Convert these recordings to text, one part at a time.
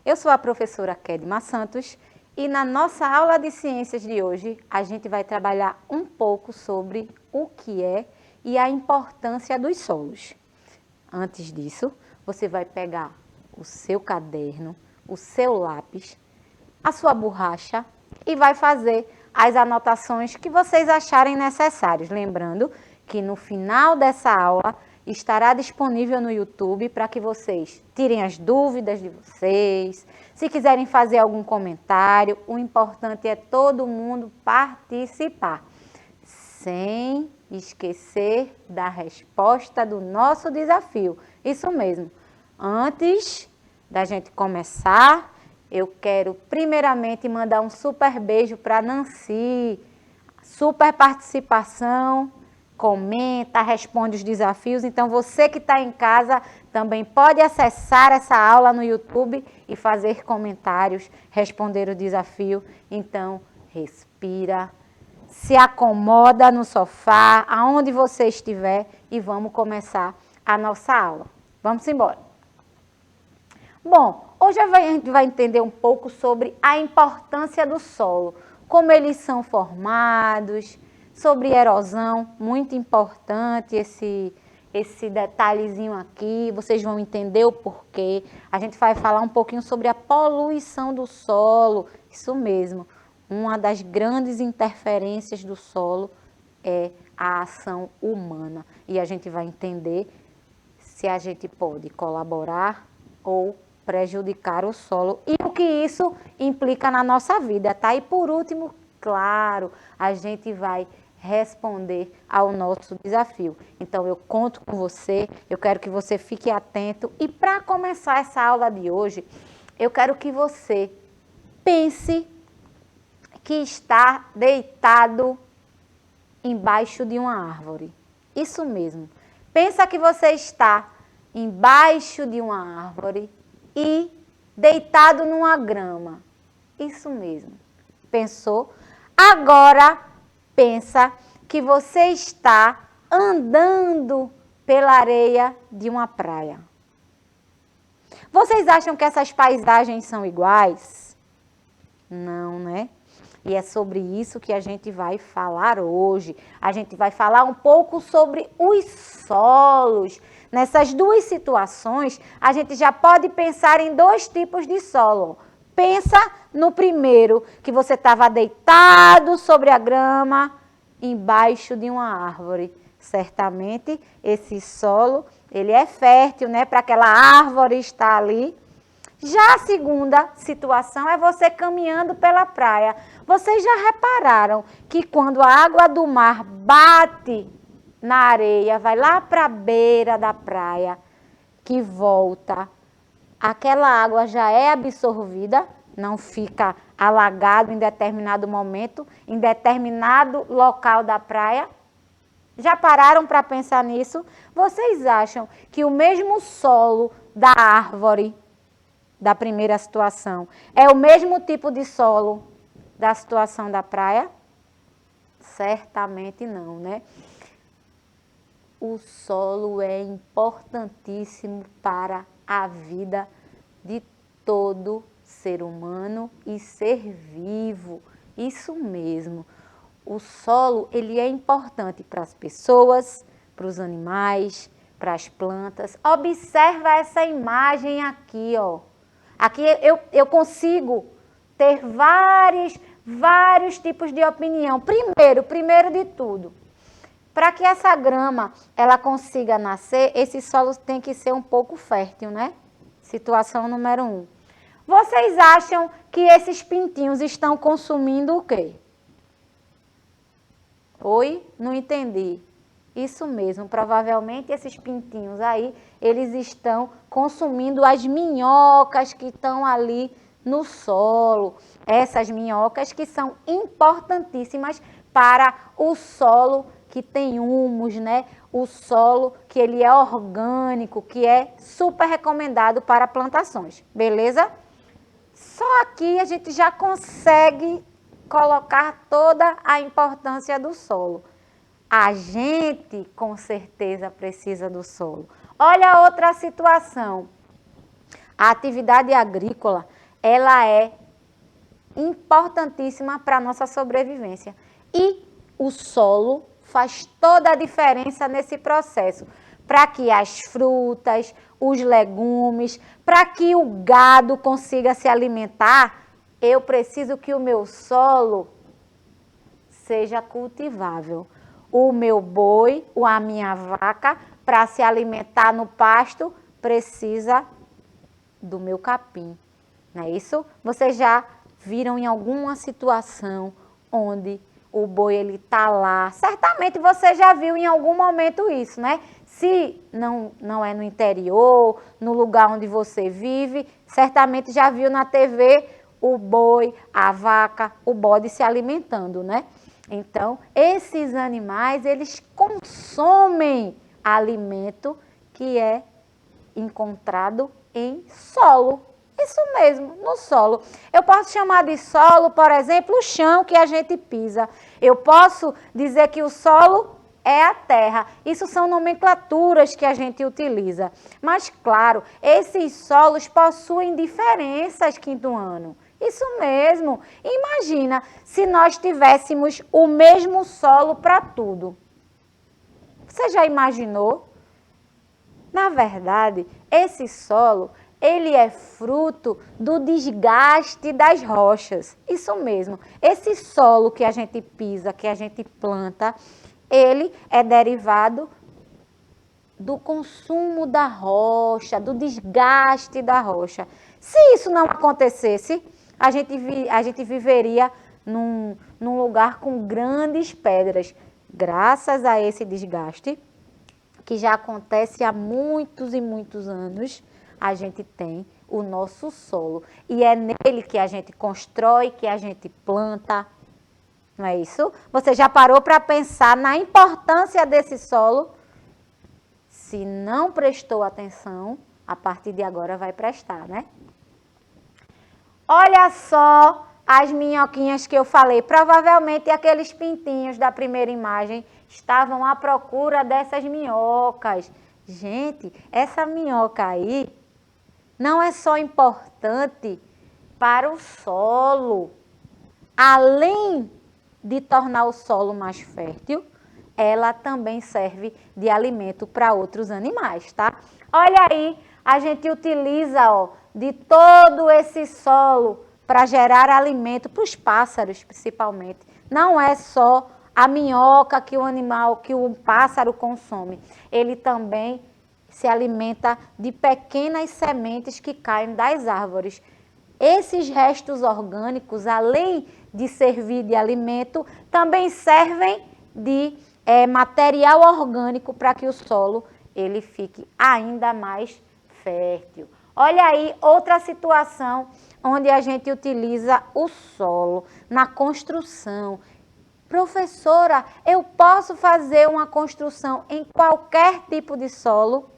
Eu sou a professora Kedma Santos e na nossa aula de ciências de hoje a gente vai trabalhar um pouco sobre o que é e a importância dos solos. Antes disso, você vai pegar o seu caderno, o seu lápis, a sua borracha e vai fazer as anotações que vocês acharem necessárias. Lembrando que no final dessa aula estará disponível no YouTube para que vocês tirem as dúvidas de vocês. Se quiserem fazer algum comentário, o importante é todo mundo participar, sem esquecer da resposta do nosso desafio. Isso mesmo. Antes da gente começar, eu quero primeiramente mandar um super beijo para Nancy. Super participação, comenta, responde os desafios. Então você que está em casa também pode acessar essa aula no YouTube e fazer comentários, responder o desafio. Então respira, se acomoda no sofá, aonde você estiver e vamos começar a nossa aula. Vamos embora. Bom, hoje a gente vai entender um pouco sobre a importância do solo, como eles são formados, sobre erosão, muito importante esse detalhezinho aqui, vocês vão entender o porquê. A gente vai falar um pouquinho sobre a poluição do solo, isso mesmo. Uma das grandes interferências do solo é a ação humana e a gente vai entender se a gente pode colaborar ou prejudicar o solo e o que isso implica na nossa vida, tá? E por último, claro, a gente vai responder ao nosso desafio. Então eu conto com você, eu quero que você fique atento e para começar essa aula de hoje, eu quero que você pense que está deitado embaixo de uma árvore. Isso mesmo. Pensa que você está embaixo de uma árvore e deitado numa grama. Isso mesmo. Pensou? Agora, pensa que você está andando pela areia de uma praia. Vocês acham que essas paisagens são iguais? Não, né? E é sobre isso que a gente vai falar hoje. A gente vai falar um pouco sobre os solos. Nessas duas situações, a gente já pode pensar em dois tipos de solo. Pensa no primeiro, que você estava deitado sobre a grama, embaixo de uma árvore. Certamente, esse solo, ele é fértil, né? Para aquela árvore estar ali. Já a segunda situação é você caminhando pela praia. Vocês já repararam que quando a água do mar bate na areia, vai lá para a beira da praia, que volta, aquela água já é absorvida, não fica alagado em determinado momento, em determinado local da praia? Já pararam para pensar nisso? Vocês acham que o mesmo solo da árvore da primeira situação é o mesmo tipo de solo da situação da praia? Certamente não, né? O solo é importantíssimo para a vida de todo ser humano e ser vivo. Isso mesmo. O solo, ele é importante para as pessoas, para os animais, para as plantas. Observa essa imagem aqui, ó. Aqui eu consigo ter vários tipos de opinião. Primeiro de tudo, para que essa grama ela consiga nascer, esse solo tem que ser um pouco fértil, né? Situação número 1. Vocês acham que esses pintinhos estão consumindo o quê? Oi? Não entendi. Isso mesmo, provavelmente esses pintinhos aí, eles estão consumindo as minhocas que estão ali no solo. Essas minhocas que são importantíssimas para o solo que tem humus, né? O solo que ele é orgânico, que é super recomendado para plantações, beleza? Só aqui a gente já consegue colocar toda a importância do solo. A gente, com certeza, precisa do solo. Olha outra situação. A atividade agrícola, ela é importantíssima para a nossa sobrevivência. E o solo faz toda a diferença nesse processo, para que as frutas, os legumes, para que o gado consiga se alimentar, eu preciso que o meu solo seja cultivável. O meu boi, ou a minha vaca, para se alimentar no pasto, precisa do meu capim. Não é isso? Vocês já viram em alguma situação onde o boi ele tá lá? Certamente você já viu em algum momento isso, né? Se não é no interior, no lugar onde você vive, certamente já viu na TV o boi, a vaca, o bode se alimentando, né? Então, esses animais, eles consomem alimento que é encontrado em solo. Isso mesmo, no solo. Eu posso chamar de solo, por exemplo, o chão que a gente pisa. Eu posso dizer que o solo é a terra. Isso são nomenclaturas que a gente utiliza. Mas, claro, esses solos possuem diferenças, quinto ano. Isso mesmo. Imagina se nós tivéssemos o mesmo solo para tudo. Você já imaginou? Na verdade, esse solo, ele é fruto do desgaste das rochas. Isso mesmo. Esse solo que a gente pisa, que a gente planta, ele é derivado do consumo da rocha, do desgaste da rocha. Se isso não acontecesse, a gente viveria num lugar com grandes pedras. Graças a esse desgaste, que já acontece há muitos e muitos anos, a gente tem o nosso solo. E é nele que a gente constrói, que a gente planta. Não é isso? Você já parou para pensar na importância desse solo? Se não prestou atenção, a partir de agora vai prestar, né? Olha só as minhoquinhas que eu falei. Provavelmente aqueles pintinhos da primeira imagem estavam à procura dessas minhocas. Gente, essa minhoca aí não é só importante para o solo. Além de tornar o solo mais fértil, ela também serve de alimento para outros animais, tá? Olha aí, a gente utiliza, ó, de todo esse solo para gerar alimento para os pássaros, principalmente. Não é só a minhoca que o animal, que o pássaro consome. Ele também se alimenta de pequenas sementes que caem das árvores. Esses restos orgânicos, além de servir de alimento, também servem de material orgânico para que o solo ele fique ainda mais fértil. Olha aí outra situação onde a gente utiliza o solo na construção. Professora, eu posso fazer uma construção em qualquer tipo de solo?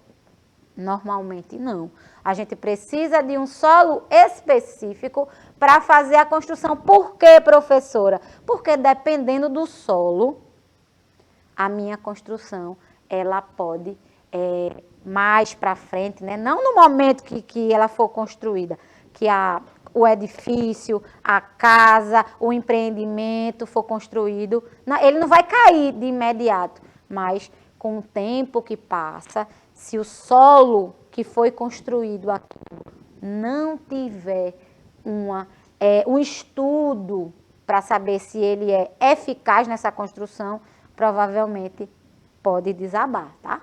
Normalmente não. A gente precisa de um solo específico para fazer a construção. Por quê, professora? Porque dependendo do solo, a minha construção, ela pode mais para frente, né? Não no momento que ela for construída, que o edifício, a casa, o empreendimento for construído, ele não vai cair de imediato, mas com o tempo que passa, se o solo que foi construído aqui não tiver um estudo para saber se ele é eficaz nessa construção, provavelmente pode desabar, tá?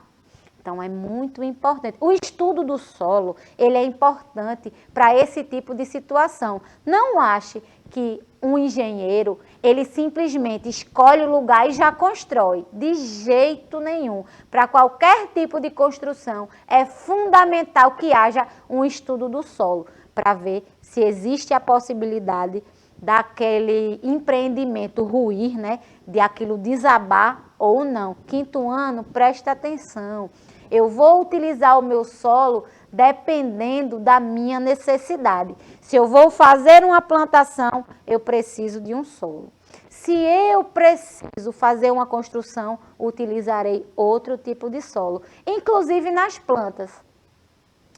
Então, é muito importante. O estudo do solo, ele é importante para esse tipo de situação. Não ache que um engenheiro, ele simplesmente escolhe o lugar e já constrói. De jeito nenhum. Para qualquer tipo de construção, é fundamental que haja um estudo do solo, para ver se existe a possibilidade daquele empreendimento ruir, né? De aquilo desabar ou não. Quinto ano, presta atenção. Eu vou utilizar o meu solo dependendo da minha necessidade. Se eu vou fazer uma plantação, eu preciso de um solo. Se eu preciso fazer uma construção, utilizarei outro tipo de solo. Inclusive nas plantas.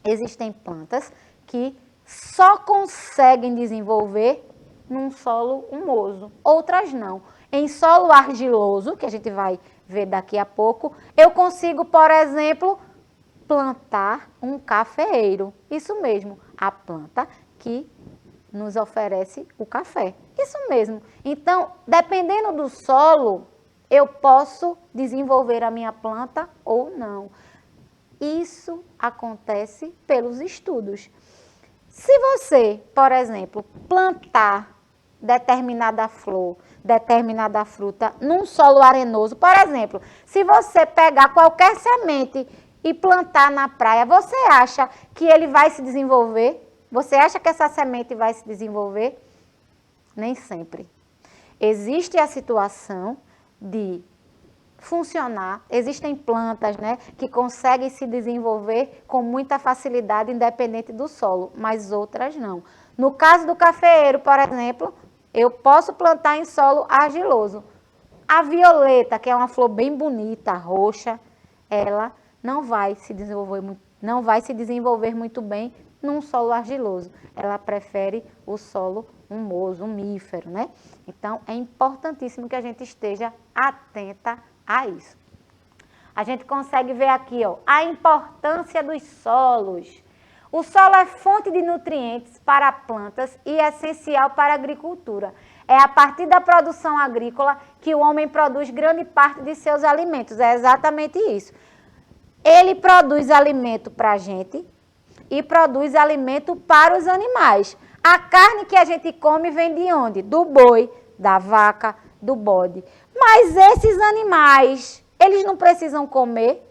Existem plantas que só conseguem desenvolver num solo humoso, outras não. Em solo argiloso, que a gente vai ver daqui a pouco, eu consigo, por exemplo, plantar um cafeeiro. Isso mesmo, a planta que nos oferece o café. Isso mesmo. Então, dependendo do solo, eu posso desenvolver a minha planta ou não. Isso acontece pelos estudos. Se você, por exemplo, plantar determinada flor, determinada fruta num solo arenoso, por exemplo, se você pegar qualquer semente e plantar na praia, você acha que ele vai se desenvolver? Você acha que essa semente vai se desenvolver? Nem sempre. Existe a situação de funcionar, existem plantas, né, que conseguem se desenvolver com muita facilidade, independente do solo, mas outras não. No caso do cafeeiro, por exemplo, eu posso plantar em solo argiloso. A violeta, que é uma flor bem bonita, roxa, ela não vai se desenvolver muito bem num solo argiloso. Ela prefere o solo humoso, umífero, né? Então, é importantíssimo que a gente esteja atenta a isso. A gente consegue ver aqui, ó, a importância dos solos. O solo é fonte de nutrientes para plantas e essencial para a agricultura. É a partir da produção agrícola que o homem produz grande parte de seus alimentos. É exatamente isso. Ele produz alimento para a gente e produz alimento para os animais. A carne que a gente come vem de onde? Do boi, da vaca, do bode. Mas esses animais, eles não precisam comer?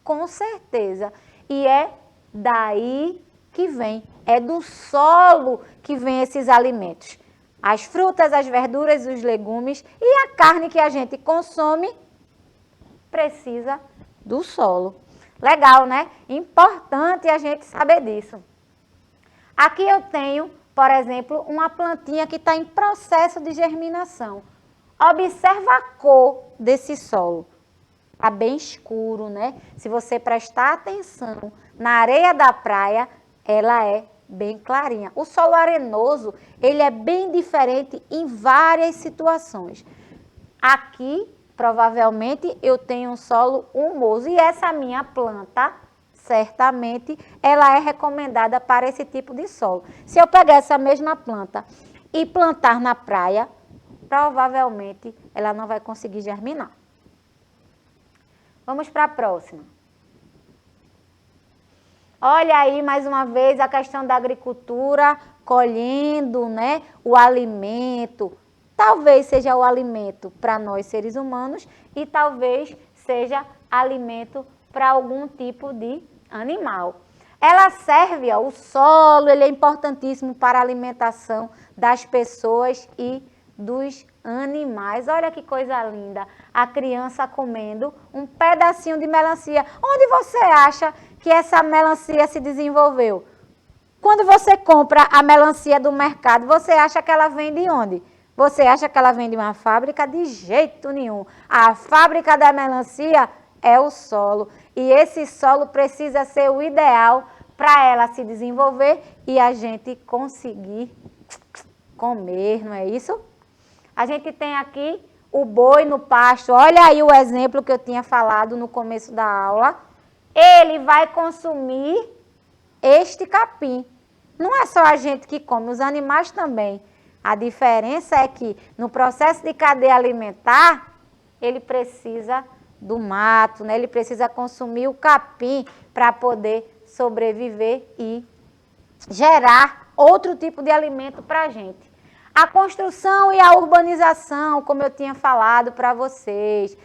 Com certeza. E é daí que vem, é do solo que vem esses alimentos. As frutas, as verduras, os legumes e a carne que a gente consome precisa do solo. Legal, né? Importante a gente saber disso. Aqui eu tenho, por exemplo, uma plantinha que está em processo de germinação. Observa a cor desse solo. Está bem escuro, né? Se você prestar atenção na areia da praia, ela é bem clarinha. O solo arenoso, ele é bem diferente em várias situações. Aqui, provavelmente, eu tenho um solo humoso e essa minha planta, certamente, ela é recomendada para esse tipo de solo. Se eu pegar essa mesma planta e plantar na praia, provavelmente ela não vai conseguir germinar. Vamos para a próxima. Olha aí, mais uma vez, a questão da agricultura, colhendo, né, o alimento. Talvez seja o alimento para nós, seres humanos, e talvez seja alimento para algum tipo de animal. Ela serve, ó, o solo, ele é importantíssimo para a alimentação das pessoas e dos animais. Olha que coisa linda, a criança comendo um pedacinho de melancia. Onde você acha que essa melancia se desenvolveu? Quando você compra a melancia do mercado, você acha que ela vem de onde? Você acha que ela vem de uma fábrica? De jeito nenhum. A fábrica da melancia é o solo. E esse solo precisa ser o ideal para ela se desenvolver e a gente conseguir comer, não é isso? A gente tem aqui o boi no pasto. Olha aí o exemplo que eu tinha falado no começo da aula. Ele vai consumir este capim. Não é só a gente que come, os animais também. A diferença é que no processo de cadeia alimentar, ele precisa do mato, né? Ele precisa consumir o capim para poder sobreviver e gerar outro tipo de alimento para a gente. A construção e a urbanização, como eu tinha falado para vocês,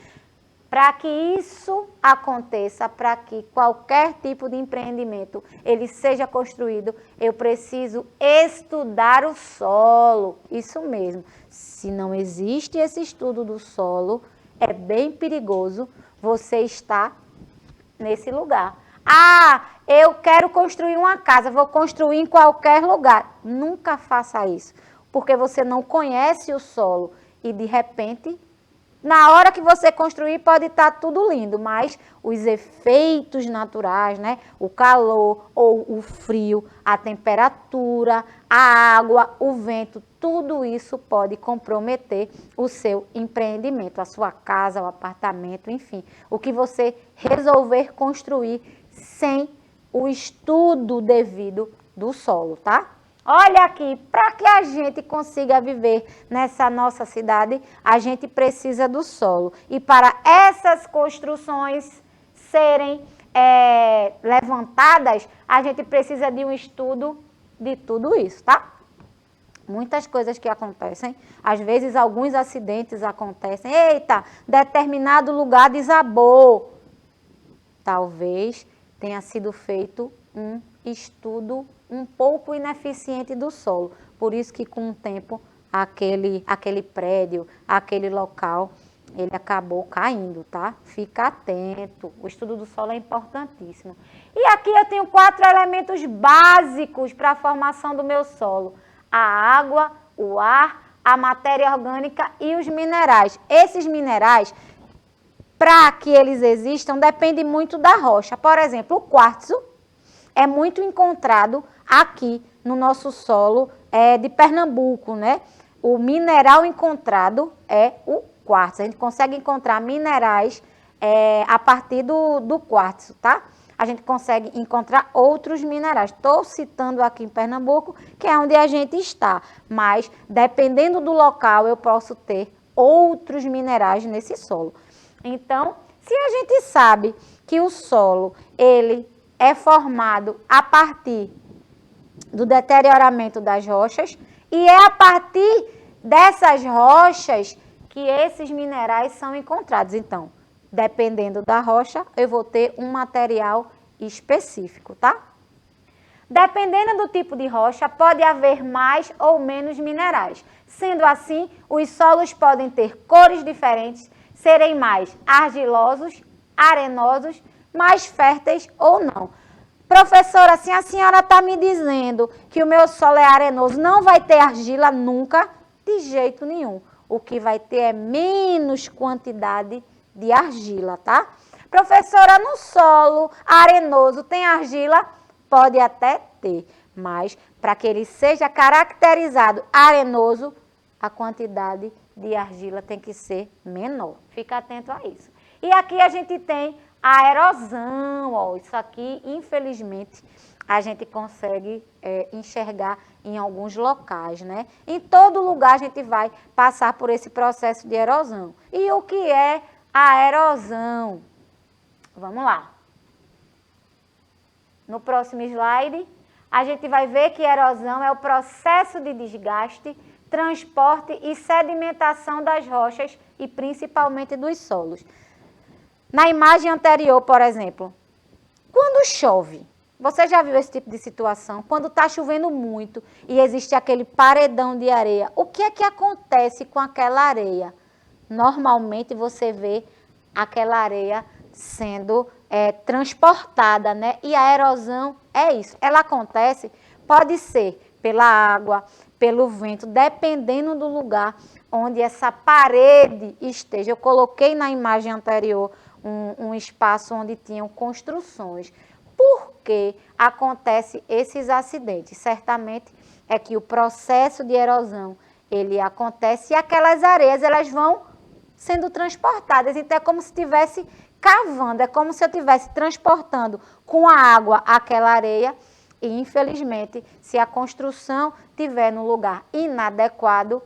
para que isso aconteça, para que qualquer tipo de empreendimento ele seja construído, eu preciso estudar o solo. Isso mesmo. Se não existe esse estudo do solo, é bem perigoso você estar nesse lugar. Ah, eu quero construir uma casa, vou construir em qualquer lugar. Nunca faça isso, porque você não conhece o solo e de repente Na hora que você construir pode estar tudo lindo, mas os efeitos naturais, né? O calor ou o frio, a temperatura, a água, o vento, tudo isso pode comprometer o seu empreendimento, a sua casa, o apartamento, enfim, o que você resolver construir sem o estudo devido do solo, tá? Olha aqui, para que a gente consiga viver nessa nossa cidade, a gente precisa do solo. E para essas construções serem levantadas, a gente precisa de um estudo de tudo isso, tá? Muitas coisas que acontecem, às vezes alguns acidentes acontecem. Eita, determinado lugar desabou. Talvez tenha sido feito um estudo um pouco ineficiente do solo. Por isso que com o tempo aquele prédio, aquele local, ele acabou caindo, tá? Fica atento. O estudo do solo é importantíssimo. E aqui eu tenho 4 elementos básicos para a formação do meu solo: a água, o ar, a matéria orgânica e os minerais. Esses minerais, para que eles existam, depende muito da rocha. Por exemplo, o quartzo é muito encontrado aqui no nosso solo de Pernambuco, né? O mineral encontrado é o quartzo. A gente consegue encontrar minerais a partir do quartzo, tá? A gente consegue encontrar outros minerais. Estou citando aqui em Pernambuco, que é onde a gente está. Mas, dependendo do local, eu posso ter outros minerais nesse solo. Então, se a gente sabe que o solo, ele é formado a partir do deterioramento das rochas, e é a partir dessas rochas que esses minerais são encontrados. Então, dependendo da rocha, eu vou ter um material específico, tá? Dependendo do tipo de rocha, pode haver mais ou menos minerais. Sendo assim, os solos podem ter cores diferentes, serem mais argilosos, arenosos, mais férteis ou não. Professora, assim a senhora está me dizendo que o meu solo é arenoso, não vai ter argila nunca? De jeito nenhum. O que vai ter é menos quantidade de argila, tá? Professora, no solo arenoso tem argila? Pode até ter, mas para que ele seja caracterizado arenoso, a quantidade de argila tem que ser menor. Fica atento a isso. E aqui a gente tem a erosão, ó, isso aqui, infelizmente, a gente consegue enxergar em alguns locais, né? Em todo lugar a gente vai passar por esse processo de erosão. E o que é a erosão? Vamos lá. No próximo slide, a gente vai ver que erosão é o processo de desgaste, transporte e sedimentação das rochas e principalmente dos solos. Na imagem anterior, por exemplo, quando chove, você já viu esse tipo de situação? Quando está chovendo muito e existe aquele paredão de areia, o que é que acontece com aquela areia? Normalmente você vê aquela areia sendo transportada, né? E a erosão é isso. Ela acontece, pode ser pela água, pelo vento, dependendo do lugar onde essa parede esteja. Eu coloquei na imagem anterior um espaço onde tinham construções. Por que acontece esses acidentes? Certamente é que o processo de erosão, ele acontece e aquelas areias, elas vão sendo transportadas. Então, é como se estivesse cavando, é como se eu estivesse transportando com a água aquela areia e, infelizmente, se a construção estiver no lugar inadequado,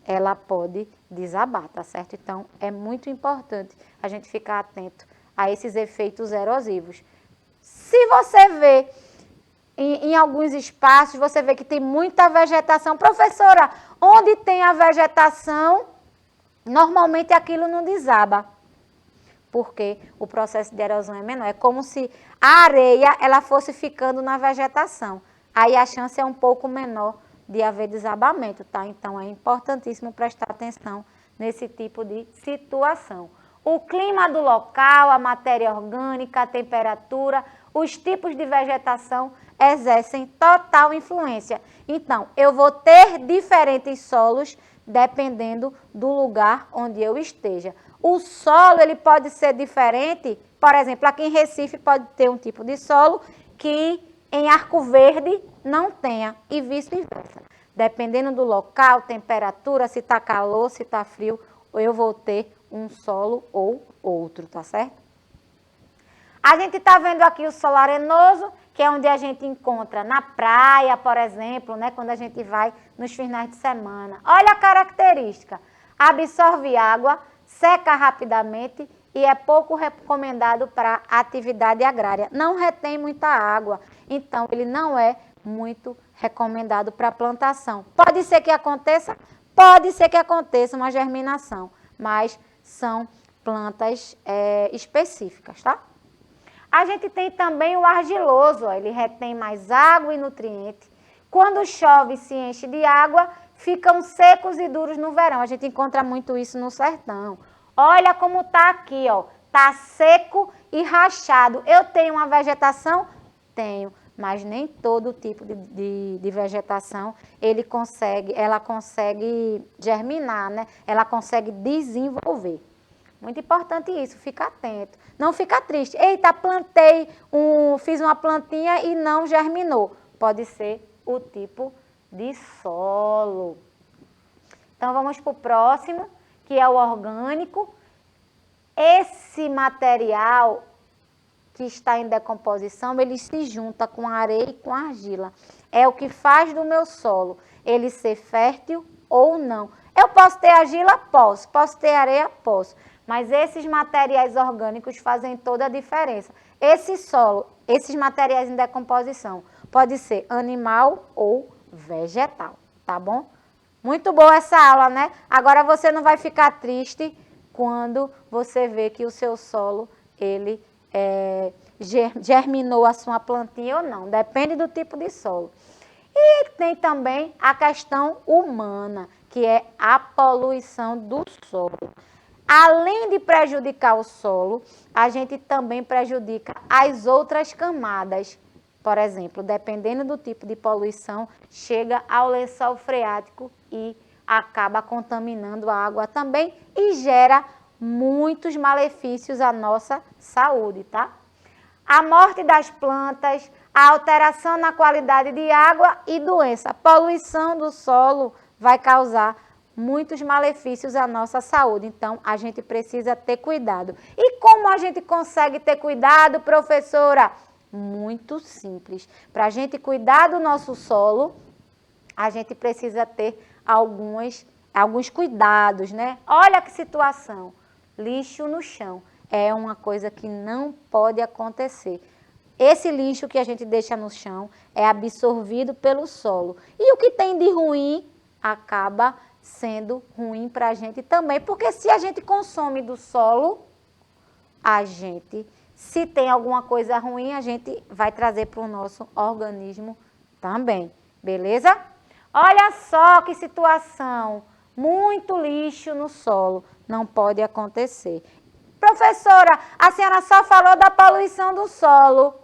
ela pode desabar, tá certo? Então, é muito importante a gente ficar atento a esses efeitos erosivos. Se você vê em alguns espaços, você vê que tem muita vegetação. Professora, onde tem a vegetação, normalmente aquilo não desaba, porque o processo de erosão é menor. É como se a areia ela fosse ficando na vegetação. Aí a chance é um pouco menor de haver desabamento, tá? Então, é importantíssimo prestar atenção nesse tipo de situação. O clima do local, a matéria orgânica, a temperatura, os tipos de vegetação exercem total influência. Então, eu vou ter diferentes solos dependendo do lugar onde eu esteja. O solo, ele pode ser diferente, por exemplo, aqui em Recife pode ter um tipo de solo que em Arco Verde não tenha, e vice-versa. Dependendo do local, temperatura, se está calor, se está frio, eu vou ter um solo ou outro, tá certo? A gente está vendo aqui o solo arenoso, que é onde a gente encontra na praia, por exemplo, né, quando a gente vai nos finais de semana. Olha a característica, absorve água, seca rapidamente e é pouco recomendado para atividade agrária. Não retém muita água, então ele não é muito recomendado para plantação. Pode ser que aconteça? Pode ser que aconteça uma germinação, mas são plantas específicas, tá? A gente tem também o argiloso, ó, ele retém mais água e nutriente. Quando chove e se enche de água, ficam secos e duros no verão. A gente encontra muito isso no sertão. Olha como tá aqui, ó. Tá seco e rachado. Eu tenho uma vegetação? Tenho, mas nem todo tipo de vegetação ela consegue germinar, né? Ela consegue desenvolver. Muito importante isso, fica atento. Não fica triste. Eita, fiz uma plantinha e não germinou. Pode ser o tipo de solo. Então, vamos para o próximo, que é o orgânico. Esse material que está em decomposição, ele se junta com a areia e com a argila. É o que faz do meu solo ele ser fértil ou não. Eu posso ter argila? Posso. Posso ter areia? Posso. Mas esses materiais orgânicos fazem toda a diferença. Esse solo, esses materiais em decomposição, pode ser animal ou vegetal, tá bom? Muito boa essa aula, né? Agora você não vai ficar triste quando você vê que o seu solo, ele germinou a sua plantinha ou não. Depende do tipo de solo. E tem também a questão humana, que é a poluição do solo. Além de prejudicar o solo, a gente também prejudica as outras camadas. Por exemplo, dependendo do tipo de poluição, chega ao lençol freático e acaba contaminando a água também e gera muitos malefícios à nossa saúde, tá? A morte das plantas, a alteração na qualidade de água e doença. A poluição do solo vai causar muitos malefícios à nossa saúde. Então, a gente precisa ter cuidado. E como a gente consegue ter cuidado, professora? Muito simples. Para a gente cuidar do nosso solo, a gente precisa ter alguns cuidados, né? Olha que situação. Lixo no chão é uma coisa que não pode acontecer. Esse lixo que a gente deixa no chão é absorvido pelo solo. E o que tem de ruim acaba sendo ruim para a gente também, porque se a gente consome do solo, se tem alguma coisa ruim, a gente vai trazer para o nosso organismo também, beleza? Olha só que situação, muito lixo no solo, não pode acontecer. Professora, a senhora só falou da poluição do solo.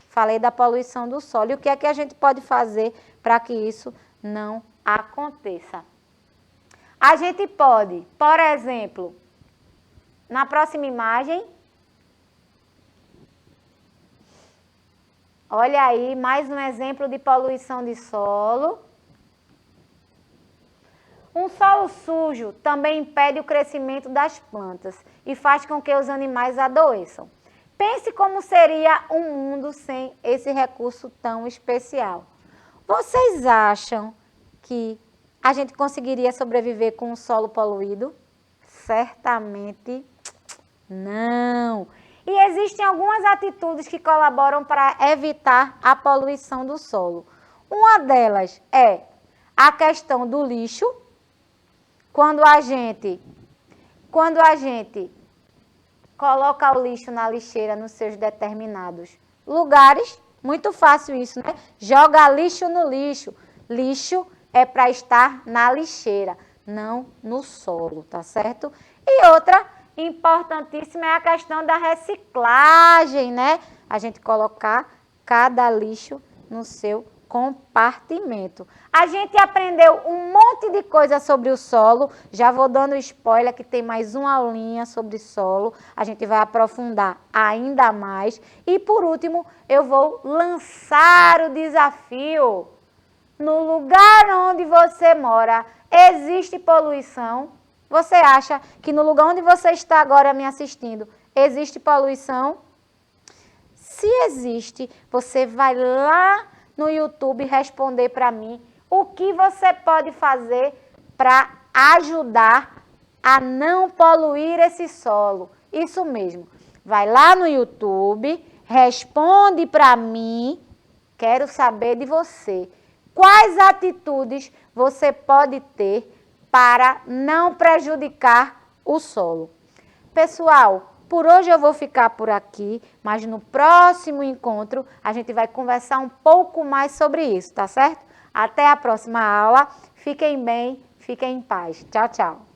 Falei da poluição do solo. E o que é que a gente pode fazer para que isso não aconteça? A gente pode, por exemplo, na próxima imagem, olha aí, mais um exemplo de poluição de solo. Um solo sujo também impede o crescimento das plantas e faz com que os animais adoeçam. Pense como seria um mundo sem esse recurso tão especial. Vocês acham que a gente conseguiria sobreviver com um solo poluído? Certamente não. E existem algumas atitudes que colaboram para evitar a poluição do solo. Uma delas é a questão do lixo. Quando a gente coloca o lixo na lixeira nos seus determinados lugares, muito fácil isso, né? Joga lixo no lixo. Lixo é para estar na lixeira, não no solo, tá certo? E outra importantíssima é a questão da reciclagem, né? A gente colocar cada lixo no seu compartimento. A gente aprendeu um monte de coisa sobre o solo, já vou dando spoiler que tem mais uma aulinha sobre solo, a gente vai aprofundar ainda mais. E por último, eu vou lançar o desafio. No lugar onde você mora, existe poluição? Você acha que no lugar onde você está agora me assistindo, existe poluição? Se existe, você vai lá no YouTube responder para mim o que você pode fazer para ajudar a não poluir esse solo. Isso mesmo. Vai lá no YouTube, responde para mim, quero saber de você. Quais atitudes você pode ter para não prejudicar o solo? Pessoal, por hoje eu vou ficar por aqui, mas no próximo encontro a gente vai conversar um pouco mais sobre isso, tá certo? Até a próxima aula. Fiquem bem, fiquem em paz. Tchau, tchau.